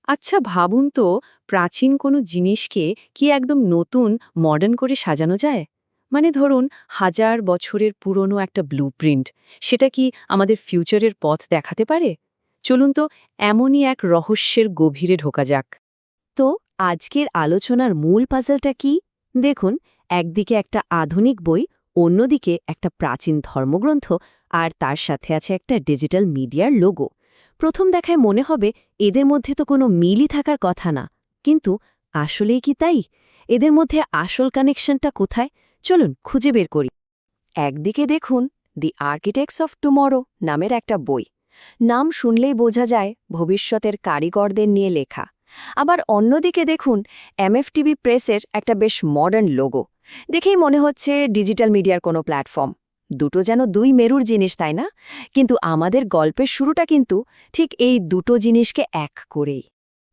আচ্ছা ভাবুন তো, প্রাচীন কোনো জিনিসকে কি একদম নতুন মডার্ন করে সাজানো যায়? মানে ধরুন, হাজার বছরের পুরনো একটা ব্লুপ্রিন্ট, সেটা কি আমাদের ফিউচারের পথ দেখাতে পারে? চলুন তো এমনই এক রহস্যের গভীরে ঢোকা যাক। তো আজকের আলোচনার মূল পাজলটা কি? দেখুন, একদিকে একটা আধুনিক বই, অন্যদিকে একটা প্রাচীন ধর্মগ্রন্থ, আর তার সাথে আছে একটা ডিজিটাল মিডিয়ার লোগো। প্রথম দেখায় মনে হবে এদের মধ্যে তো কোনো মিলই থাকার কথা না, কিন্তু আসলেই কি তাই? এদের মধ্যে আসল কানেকশনটা কোথায়? চলুন খুঁজে বের করি। একদিকে দেখুন দি আর্কিটেক্টস অফ টুমরো নামের একটা বই। নাম শুনলেই বোঝা যায় ভবিষ্যতের কারিগরদের নিয়ে লেখা। আবার অন্যদিকে দেখুন এমএফটিভি প্রেসের একটা বেশ মডার্ন লোগো। দেখেই মনে হচ্ছে ডিজিটাল মিডিয়ার কোনো প্ল্যাটফর্ম। দুটো যেন দুই মেরুর জিনিস, তাই না? কিন্তু আমাদের গল্পের শুরুটা কিন্তু ঠিক এই দুটো জিনিসকে এক করেই।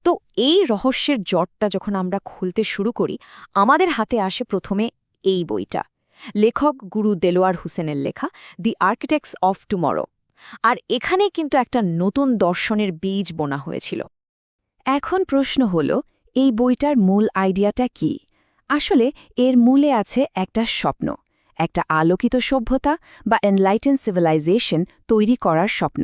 তো এই রহস্যের জটটা যখন আমরা খুলতে শুরু করি, আমাদের হাতে আসে প্রথমে এই বইটা, লেখক গুরু দেলোয়ার হোসেনের লেখা দি আর্কিটেক্টস অফ টুমরো। আর এখানে কিন্তু একটা নতুন দর্শনের বীজ বোনা হয়েছিল। এখন প্রশ্ন হল, এই বইটার মূল আইডিয়াটা কি? আসলে এর মূলে আছে একটা স্বপ্ন, একটা আলোকিত সভ্যতা বা এনলাইটেন সিভিলাইজেশন তৈরি করার স্বপ্ন।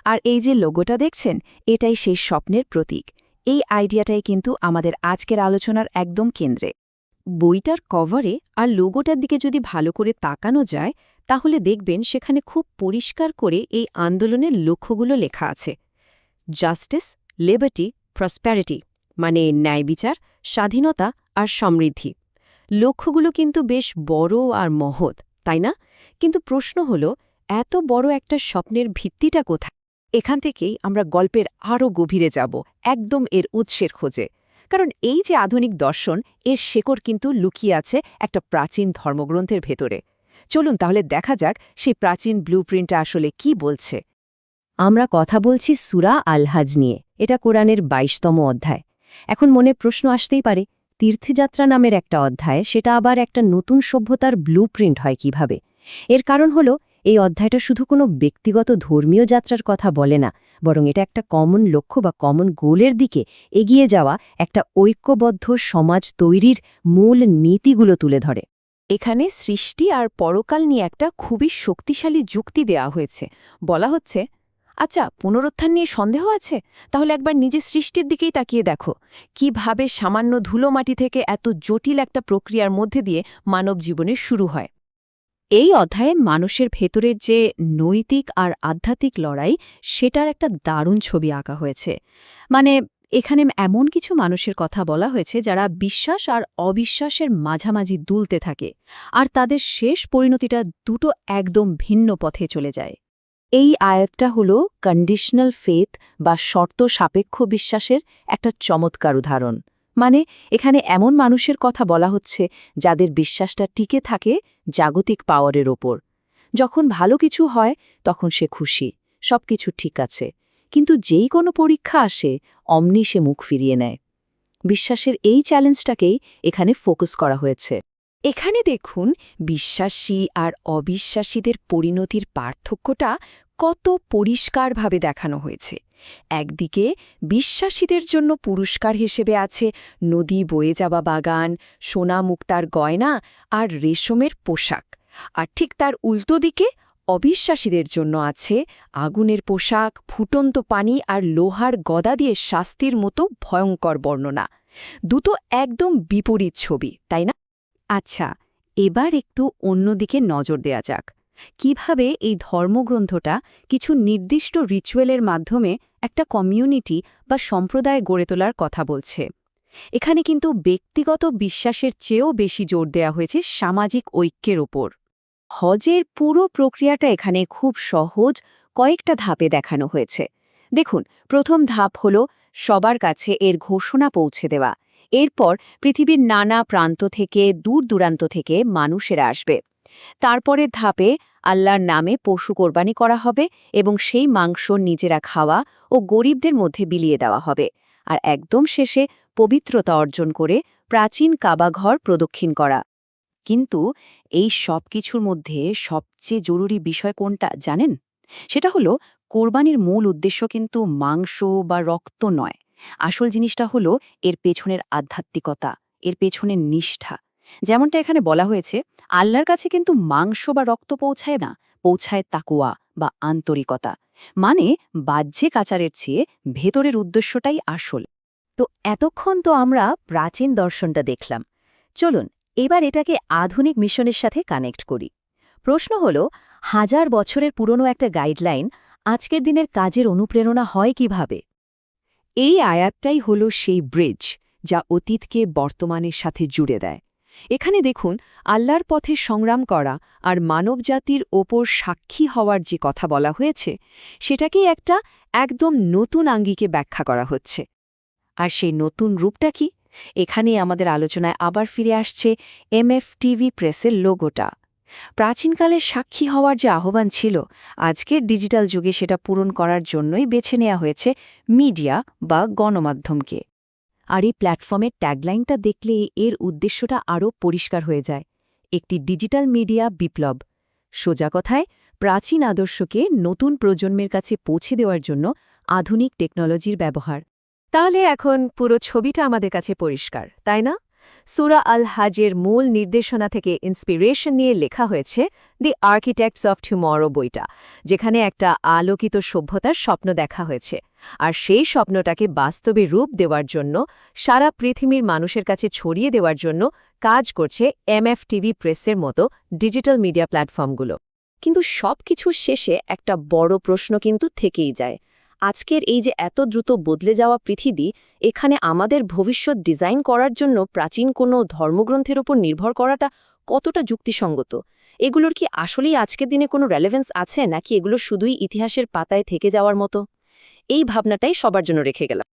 আর এই যে লোগোটা দেখছেন, এটাই সেই স্বপ্নের প্রতীক। এই আইডিয়াটাই কিন্তু আমাদের আজকের আলোচনার একদম কেন্দ্রে। বইটার কভারে আর লোগোটার দিকে যদি ভালো করে তাকানো যায়, তাহলে দেখবেন সেখানে খুব পরিষ্কার করে এই আন্দোলনের লক্ষ্যগুলো লেখা আছে। জাস্টিস, লিবার্টি, প্রসপ্যারিটি, মানে ন্যায় বিচার, স্বাধীনতা আর সমৃদ্ধি। লক্ষ্যগুলো কিন্তু বেশ বড় আর মহৎ, তাই না? কিন্তু প্রশ্ন হল, এত বড় একটা স্বপ্নের ভিত্তিটা কোথায়? এখান থেকেই আমরা গল্পের আরও গভীরে যাব, একদম এর উৎসের খোঁজে। কারণ এই যে আধুনিক দর্শন, এর শেকড় কিন্তু লুকিয়ে আছে একটা প্রাচীন ধর্মগ্রন্থের ভেতরে। চলুন তাহলে দেখা যাক সেই প্রাচীন ব্লুপ্রিন্টটা আসলে কি বলছে। আমরা কথা বলছি সূরা আল-হাজ নিয়ে। এটা কোরআনের ২২তম অধ্যায়। এখন মনে প্রশ্ন আসতেই পারে, তীর্থযাত্রা নামের একটা অধ্যায়, সেটা আবার একটা নতুন সভ্যতার ব্লুপ্রিন্ট হয় কিভাবে? এর কারণ হলো, এই অধ্যায়টা শুধু কোনো ব্যক্তিগত ধর্মীয় যাত্রার কথা বলে না, বরং এটা একটা কমন লক্ষ্য বা কমন গোলের দিকে এগিয়ে যাওয়া একটা ঐক্যবদ্ধ সমাজ তৈরির মূল নীতিগুলো তুলে ধরে। এখানে সৃষ্টি আর পরকাল নিয়ে একটা খুবই শক্তিশালী যুক্তি দেওয়া হয়েছে। বলা হচ্ছে, আচ্ছা, পুনরুত্থান নিয়ে সন্দেহ আছে? তাহলে একবার নিজের সৃষ্টির দিকেই তাকিয়ে দেখো, কিভাবে সামান্য ধুলো মাটি থেকে এত জটিল একটা প্রক্রিয়ার মধ্যে দিয়ে মানব জীবনের শুরু হয়। এই অধ্যায়ে মানুষের ভেতরের যে নৈতিক আর আধ্যাত্মিক লড়াই, সেটার একটা দারুণ ছবি আঁকা হয়েছে। মানে এখানে এমন কিছু মানুষের কথা বলা হয়েছে যারা বিশ্বাস আর অবিশ্বাসের মাঝামাঝি দুলতে থাকে, আর তাদের শেষ পরিণতিটা দুটো একদম ভিন্ন পথে চলে যায়। এই আয়াতটা হলো কন্ডিশনাল ফেথ বা শর্ত সাপেক্ষ বিশ্বাসের একটা চমৎকার উদাহরণ। মানে এখানে এমন মানুষের কথা বলা হচ্ছে যাদের বিশ্বাসটা টিকে থাকে জাগতিক পাওয়ারের ওপর। যখন ভালো কিছু হয় তখন সে খুশি, সবকিছু ঠিক আছে। কিন্তু যেই কোনো পরীক্ষা আসে, অমনি সে মুখ ফিরিয়ে নেয়। বিশ্বাসের এই চ্যালেঞ্জটাকেই এখানে ফোকাস করা হয়েছে। এখানে দেখুন, বিশ্বাসী আর অবিশ্বাসীদের পরিণতির পার্থক্যটা কত পরিষ্কারভাবে দেখানো হয়েছে। একদিকে বিশ্বাসীদের জন্য পুরস্কার হিসেবে আছে নদী বয়ে যাওয়া বাগান, সোনা মুক্তার গয়না আর রেশমের পোশাক। আর ঠিক তার উল্টো দিকে অবিশ্বাসীদের জন্য আছে আগুনের পোশাক, ফুটন্ত পানি আর লোহার গদা দিয়ে শাস্তির মতো ভয়ঙ্কর বর্ণনা। দুটো একদম বিপরীত ছবি, তাই না? আচ্ছা, এবার একটু অন্যদিকে নজর দেয়া যাক। কিভাবে এই ধর্মগ্রন্থটা কিছু নির্দিষ্ট রিচুয়ালের মাধ্যমে একটা কমিউনিটি বা সম্প্রদায় গড়ে তোলার কথা বলছে। এখানে কিন্তু ব্যক্তিগত বিশ্বাসের চেয়েও বেশি জোর দেয়া হয়েছে সামাজিক ঐক্যের ওপর। হজের পুরো প্রক্রিয়াটা এখানে খুব সহজ কয়েকটা ধাপে দেখানো হয়েছে। দেখুন, প্রথম ধাপ হল সবার কাছে এর ঘোষণা পৌঁছে দেওয়া। এরপর পৃথিবীর নানা প্রান্ত থেকে, দূর দূরান্ত থেকে মানুষেরা আসবে। তারপরের ধাপে আল্লাহর নামে পশু কোরবানি করা হবে এবং সেই মাংস নিজেরা খাওয়া ও গরিবদের মধ্যে বিলিয়ে দেওয়া হবে। আর একদম শেষে পবিত্রতা অর্জন করে প্রাচীন কাবাঘর প্রদক্ষিণ করা। কিন্তু এই সব কিছুর মধ্যে সবচেয়ে জরুরি বিষয় কোনটা জানেন? সেটা হলো, কোরবানির মূল উদ্দেশ্য কিন্তু মাংস বা রক্ত নয়, আসল জিনিসটা হলো এর পেছনের আধ্যাত্মিকতা, এর পেছনের নিষ্ঠা। যেমনটা এখানে বলা হয়েছে, আল্লাহর কাছে কিন্তু মাংস বা রক্ত পৌঁছায় না, পৌঁছায় তাকুয়া বা আন্তরিকতা। মানে বাহ্যিক আচারের চেয়ে ভেতরের উদ্দেশ্যটাই আসল। তো এতক্ষণ তো আমরা প্রাচীন দর্শনটা দেখলাম। চলুন এবার এটাকে আধুনিক মিশনের সাথে কানেক্ট করি। প্রশ্ন হল, 1000 বছরের পুরনো একটা গাইডলাইন আজকের দিনের কাজের অনুপ্রেরণা হয় কিভাবে? এই আয়াতটাই হল সেই ব্রিজ যা অতীতকে বর্তমানের সাথে জুড়ে দেয়। এখানে দেখুন, আল্লাহর পথে সংগ্রাম করা আর মানবজাতির ওপর সাক্ষী হওয়ার যে কথা বলা হয়েছে, সেটাকেই একটা একদম নতুন আঙ্গিকে ব্যাখ্যা করা হচ্ছে। আর সেই নতুন রূপটা কি? এখানেই আমাদের আলোচনায় আবার ফিরে আসছে এমএফটিভি প্রেসের লোগোটা। প্রাচীনকালের সাক্ষী হওয়ার যে আহ্বান ছিল, আজকের ডিজিটাল যুগে সেটা পূরণ করার জন্যই বেছে নেওয়া হয়েছে মিডিয়া বা গণমাধ্যমকে। আর এই প্ল্যাটফর্মের ট্যাগলাইনটা দেখলে এর উদ্দেশ্যটা আরও পরিষ্কার হয়ে যায়। একটি ডিজিটাল মিডিয়া বিপ্লব। সোজা কথায়, প্রাচীন আদর্শকে নতুন প্রজন্মের কাছে পৌঁছে দেওয়ার জন্য আধুনিক টেকনোলজির ব্যবহার। তাহলে এখন পুরো ছবিটা আমাদের কাছে পরিষ্কার, তাই না? সূরা আল হাজের মূল নির্দেশনা থেকে ইন্সপিরেশন নিয়ে লেখা হয়েছে দি আর্কিটেক্টস অফ টুমরো বইটা, যেখানে একটা আলোকিত সভ্যতার স্বপ্ন দেখা হয়েছে। আর সেই স্বপ্নটাকে বাস্তবে রূপ দেওয়ার জন্য, সারা পৃথিবীর মানুষের কাছে ছড়িয়ে দেওয়ার জন্য কাজ করছে এমএফটিভি প্রেসের মতো ডিজিটাল মিডিয়া প্ল্যাটফর্মগুলো। কিন্তু সবকিছুর শেষে একটা বড় প্রশ্ন কিন্তু থেকেই যায়। আজকের এই যে এত দ্রুত বদলে যাওয়া পৃথিবী, এখানে আমাদের ভবিষ্যৎ ডিজাইন করার জন্য প্রাচীন কোনো ধর্মগ্রন্থের উপর নির্ভর করাটা কতটা যুক্তিসঙ্গত? এগুলোর কি আসলেই আজকের দিনে কোনো রেলেভেন্স আছে, নাকি এগুলো শুধুই ইতিহাসের পাতায় থেকে যাওয়ার মতো? এই ভাবনাটাই সবার জন্য রেখে গেলাম।